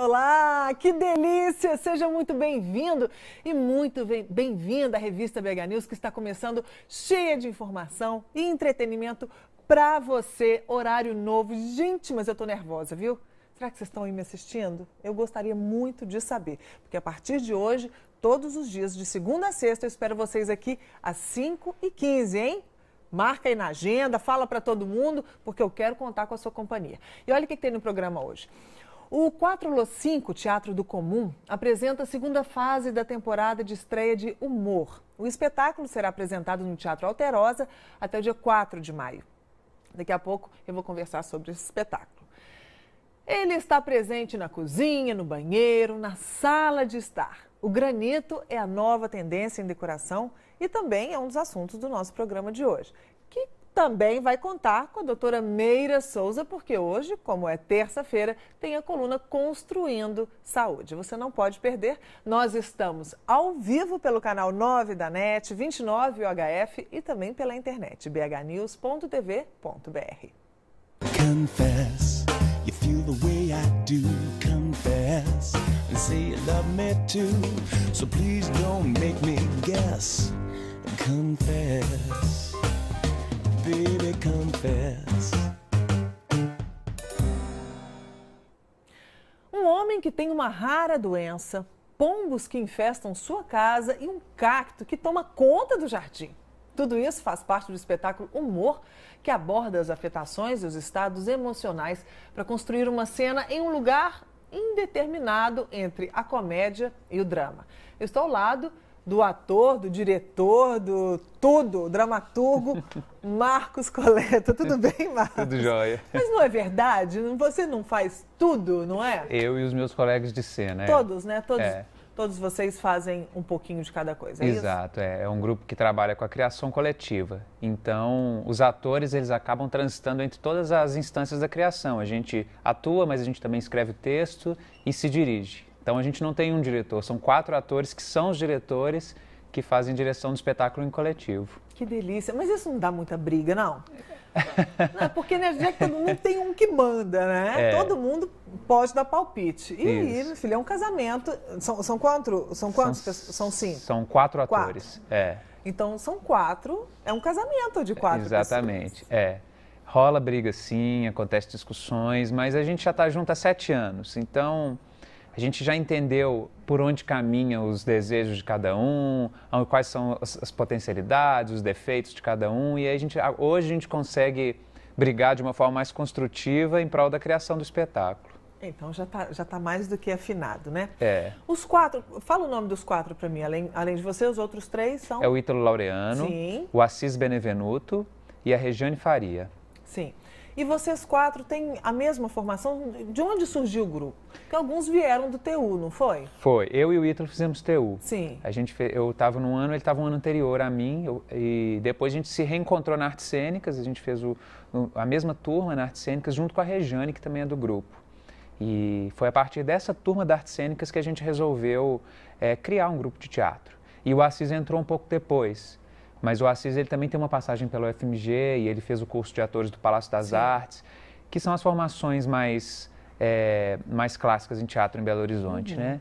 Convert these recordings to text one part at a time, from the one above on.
olá! Que delícia! Seja muito bem-vindo e muito bem-vinda à revista BH News, que está começando cheia de informação e entretenimento para você, horário novo. Gente, mas eu tô nervosa, viu? Será que vocês estão aí me assistindo? Eu gostaria muito de saber, porque a partir de hoje, todos os dias, de segunda a sexta, eu espero vocês aqui às 5h15, hein? Marca aí na agenda, fala para todo mundo, porque eu quero contar com a sua companhia. E olha o que tem no programa hoje. O 4Los5, Teatro do Comum, apresenta a segunda fase da temporada de estreia de Humor. O espetáculo será apresentado no Teatro Alterosa até o dia 4 de maio. Daqui a pouco eu vou conversar sobre esse espetáculo. Ele está presente na cozinha, no banheiro, na sala de estar. O granito é a nova tendência em decoração e também é um dos assuntos do nosso programa de hoje, que também vai contar com a doutora Meira Souza, porque hoje, como é terça-feira, tem a coluna Construindo Saúde. Você não pode perder. Nós estamos ao vivo pelo canal 9 da NET, 29 UHF e também pela internet, bhnews.tv.br. Confess, you feel the way I do. Confess, and say you love me too. So please don't make me guess. Confess, baby, confess. Um homem que tem uma rara doença, pombos que infestam sua casa e um cacto que toma conta do jardim. Tudo isso faz parte do espetáculo Humor, que aborda as afetações e os estados emocionais para construir uma cena em um lugar indeterminado entre a comédia e o drama. Eu estou ao lado do ator, do diretor, do tudo, dramaturgo, Marcos Coleta. Tudo bem, Marcos? Tudo jóia. Mas não é verdade? Você não faz tudo, não é? Eu e os meus colegas de cena. Todos, né? Todos vocês fazem um pouquinho de cada coisa, é Exato, é um grupo que trabalha com a criação coletiva. Então, os atores, eles acabam transitando entre todas as instâncias da criação. A gente atua, mas a gente também escreve o texto e se dirige. Então, a gente não tem um diretor, são 4 atores que são os diretores que fazem direção do espetáculo em coletivo. Que delícia, mas isso não dá muita briga, não? Não, porque né, já que todo mundo tem um que manda, né? Todo mundo pode dar palpite. E aí, meu filho, é um casamento. São quantos? São 5? São 4 atores. Então são 4. É um casamento de 4 Exatamente, pessoas. Rola briga sim, acontece discussões, mas a gente já está junto há 7 anos. Então, a gente já entendeu por onde caminham os desejos de cada um, quais são as potencialidades, os defeitos de cada um, e aí hoje a gente consegue brigar de uma forma mais construtiva em prol da criação do espetáculo. Então já tá mais do que afinado, né? Os 4, fala o nome dos 4 para mim, além de você, os outros 3 são? É o Ítalo Laureano, o Assis Benevenuto e a Regiane Faria. Sim. E vocês 4 têm a mesma formação? De onde surgiu o grupo? Porque alguns vieram do TU, não foi? Foi. Eu e o Ítalo fizemos TU. Sim. Eu estava num ano, ele estava um ano anterior a mim. E depois a gente se reencontrou na Artes Cênicas. A gente fez a mesma turma na Artes Cênicas junto com a Regiane, que também é do grupo. E foi a partir dessa turma da Artes Cênicas que a gente resolveu criar um grupo de teatro. E o Assis entrou um pouco depois. Mas o Assis ele também tem uma passagem pelo UFMG e ele fez o curso de atores do Palácio das Artes, que são as formações mais clássicas em teatro em Belo Horizonte, né?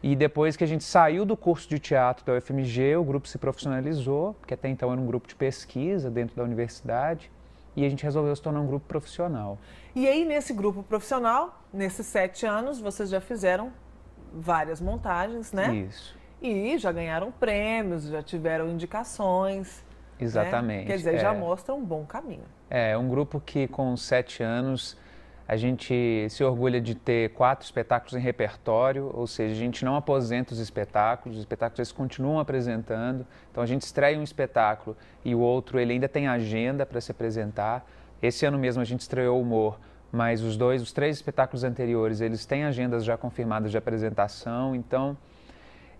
E depois que a gente saiu do curso de teatro da UFMG, o grupo se profissionalizou, porque até então era um grupo de pesquisa dentro da universidade, e a gente resolveu se tornar um grupo profissional. E aí, nesse grupo profissional, nesses 7 anos, vocês já fizeram várias montagens, né? Isso. E já ganharam prêmios, já tiveram indicações. Exatamente. Né? Quer dizer, já mostra um bom caminho. É um grupo que com 7 anos a gente se orgulha de ter 4 espetáculos em repertório, ou seja, a gente não aposenta os espetáculos eles continuam apresentando. Então a gente estreia um espetáculo e o outro ele ainda tem agenda para se apresentar. Esse ano mesmo a gente estreou o Humor, mas os 3 espetáculos anteriores eles têm agendas já confirmadas de apresentação, então...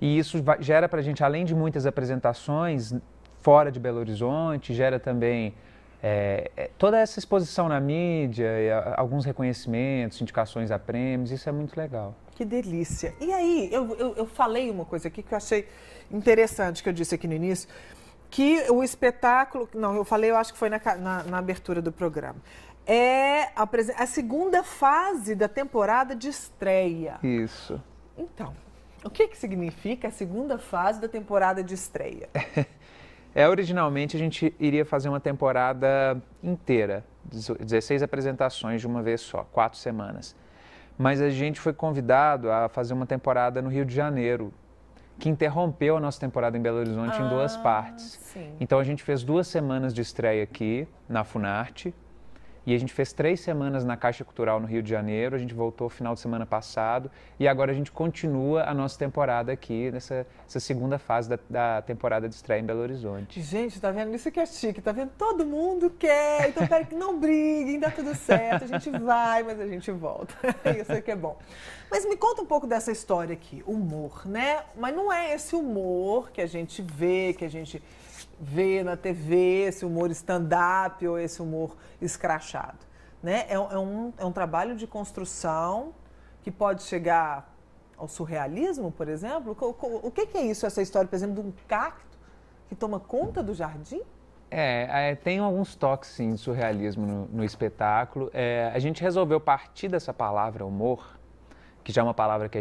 E isso gera para a gente, além de muitas apresentações fora de Belo Horizonte, gera também toda essa exposição na mídia, alguns reconhecimentos, indicações a prêmios, isso é muito legal. Que delícia! E aí, eu falei uma coisa aqui que eu achei interessante, que eu disse aqui no início, que o espetáculo... Não, eu falei, eu acho que foi na abertura do programa. é a segunda fase da temporada de estreia. Isso. Então, o que significa a segunda fase da temporada de estreia? Originalmente a gente iria fazer uma temporada inteira, 16 apresentações de uma vez só, 4 semanas. Mas a gente foi convidado a fazer uma temporada no Rio de Janeiro, que interrompeu a nossa temporada em Belo Horizonte em 2 partes. Sim. Então a gente fez 2 semanas de estreia aqui, na Funarte, e a gente fez 3 semanas na Caixa Cultural no Rio de Janeiro, a gente voltou no final de semana passado, e agora a gente continua a nossa temporada aqui, nessa segunda fase da temporada de estreia em Belo Horizonte. Gente, tá vendo? Isso que é chique, tá vendo? Todo mundo quer, então pera que não briguem, dá tudo certo, a gente vai, mas a gente volta. Isso é que é bom. Mas me conta um pouco dessa história aqui, humor, né? Mas não é esse humor que a gente vê na TV, esse humor stand-up ou esse humor escrachado, né? É um trabalho de construção que pode chegar ao surrealismo, por exemplo. O que é isso, essa história, por exemplo, de um cacto que toma conta do jardim? Tem alguns toques, sim, de surrealismo no espetáculo. A gente resolveu partir dessa palavra humor, que já é uma palavra que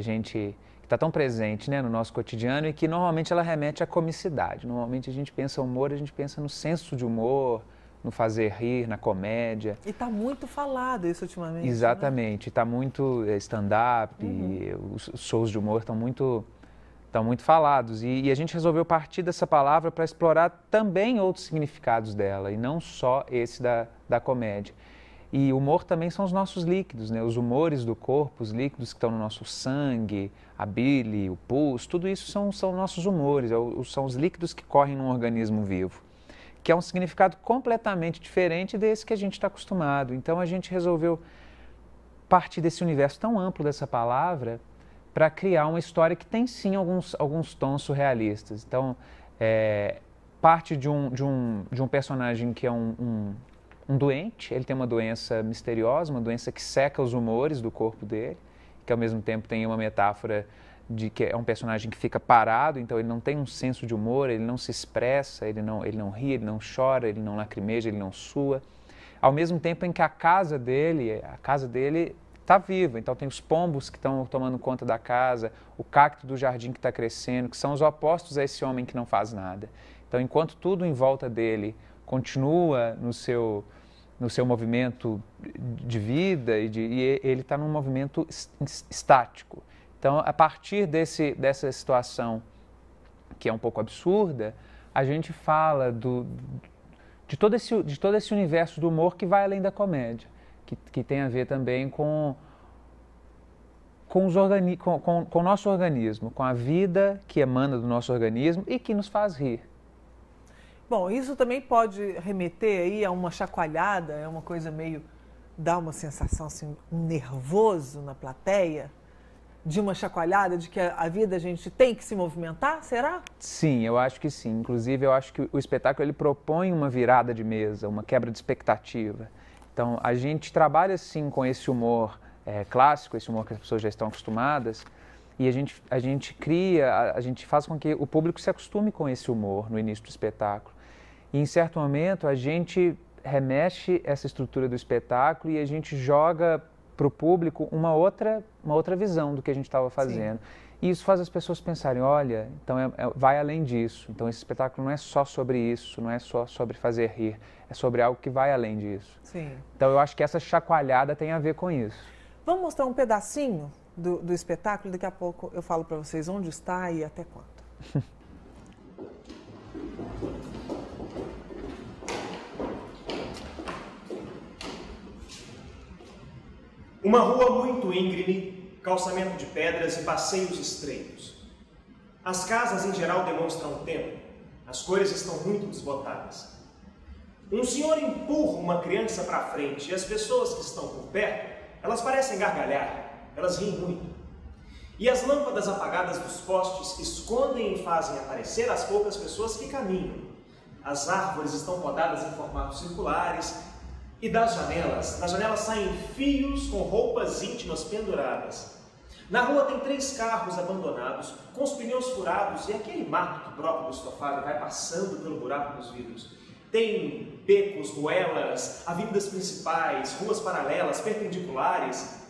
está tão presente, né, no nosso cotidiano e que normalmente ela remete à comicidade. Normalmente a gente pensa humor, a gente pensa no senso de humor, no fazer rir, na comédia. E está muito falado isso ultimamente. Exatamente, está muito stand-up, os shows de humor estão muito falados. E a gente resolveu partir dessa palavra para explorar também outros significados dela, e não só esse da comédia. E o humor também são os nossos líquidos, né? Os humores do corpo, os líquidos que estão no nosso sangue, a bile, o pus, tudo isso são nossos humores, são os líquidos que correm num organismo vivo, que é um significado completamente diferente desse que a gente está acostumado. Então a gente resolveu partir desse universo tão amplo dessa palavra para criar uma história que tem sim alguns tons surrealistas. Então, parte de um personagem que é um doente, ele tem uma doença misteriosa, uma doença que seca os humores do corpo dele, que ao mesmo tempo tem uma metáfora de que é um personagem que fica parado, então ele não tem um senso de humor, ele não se expressa, ele não ri, ele não chora, ele não lacrimeja, ele não sua. Ao mesmo tempo em que a casa dele está viva, então tem os pombos que estão tomando conta da casa, o cacto do jardim que está crescendo, que são os opostos a esse homem que não faz nada. Então, enquanto tudo em volta dele continua no seu movimento de vida e ele está num movimento estático. Então, a partir dessa situação que é um pouco absurda, a gente fala de todo esse universo do humor que vai além da comédia, que tem a ver também com o nosso organismo, com a vida que emana do nosso organismo e que nos faz rir. Bom, isso também pode remeter aí a uma chacoalhada, é uma coisa meio, dá uma sensação assim, um nervoso na plateia, de uma chacoalhada, de que a vida a gente tem que se movimentar, será? Sim, eu acho que sim. Inclusive, eu acho que o espetáculo ele propõe uma virada de mesa, uma quebra de expectativa. Então, a gente trabalha sim com esse humor clássico, esse humor que as pessoas já estão acostumadas, e a gente faz com que o público se acostume com esse humor no início do espetáculo. E em certo momento a gente remexe essa estrutura do espetáculo e a gente joga para o público uma outra visão do que a gente estava fazendo. Sim. E isso faz as pessoas pensarem, olha, então vai além disso. Então esse espetáculo não é só sobre isso, não é só sobre fazer rir, é sobre algo que vai além disso. Sim. Então eu acho que essa chacoalhada tem a ver com isso. Vamos mostrar um pedacinho do espetáculo, daqui a pouco eu falo para vocês onde está e até quando. Uma rua muito íngreme, calçamento de pedras e passeios estreitos. As casas em geral demonstram o tempo, as cores estão muito desbotadas. Um senhor empurra uma criança para frente e as pessoas que estão por perto, elas parecem gargalhar, elas riem muito. E as lâmpadas apagadas dos postes escondem e fazem aparecer as poucas pessoas que caminham. As árvores estão podadas em formatos circulares e das janelas saem fios com roupas íntimas penduradas. Na rua tem 3 carros abandonados, com os pneus furados e aquele mato que brota do estofado vai passando pelo buraco dos vidros. Tem becos, ruelas, avenidas principais, ruas paralelas, perpendiculares.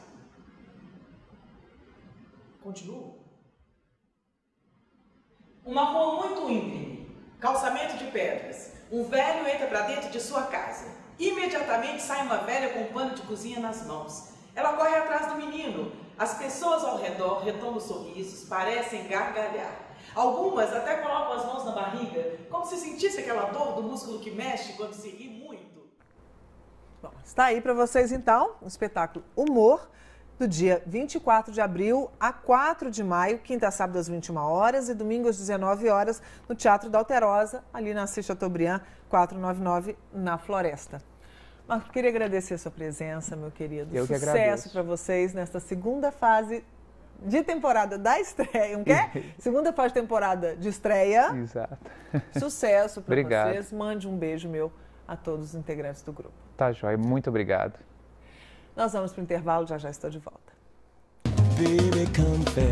Continua. Uma rua muito íngreme, calçamento de pedras. Um velho entra para dentro de sua casa. Imediatamente sai uma velha com um pano de cozinha nas mãos. Ela corre atrás do menino. As pessoas ao redor retomam sorrisos, parecem gargalhar. Algumas até colocam as mãos na barriga, como se sentisse aquela dor do músculo que mexe quando se ri muito. Bom, está aí para vocês então o espetáculo Humor, do dia 24 de abril a 4 de maio, quinta a sábado às 21 horas e domingo às 19 horas, no Teatro da Alterosa, ali na Assis Chateaubriand, 499, na Floresta. Marco, queria agradecer a sua presença, meu querido. Eu que Sucesso agradeço. para vocês nesta segunda fase de temporada da estreia, não quer? Segunda fase de temporada de estreia. Exato. Sucesso para Obrigado. vocês. Mande um beijo meu a todos os integrantes do grupo. Tá, joia. Muito obrigado. Nós vamos para o intervalo, já estou de volta. Baby, confess.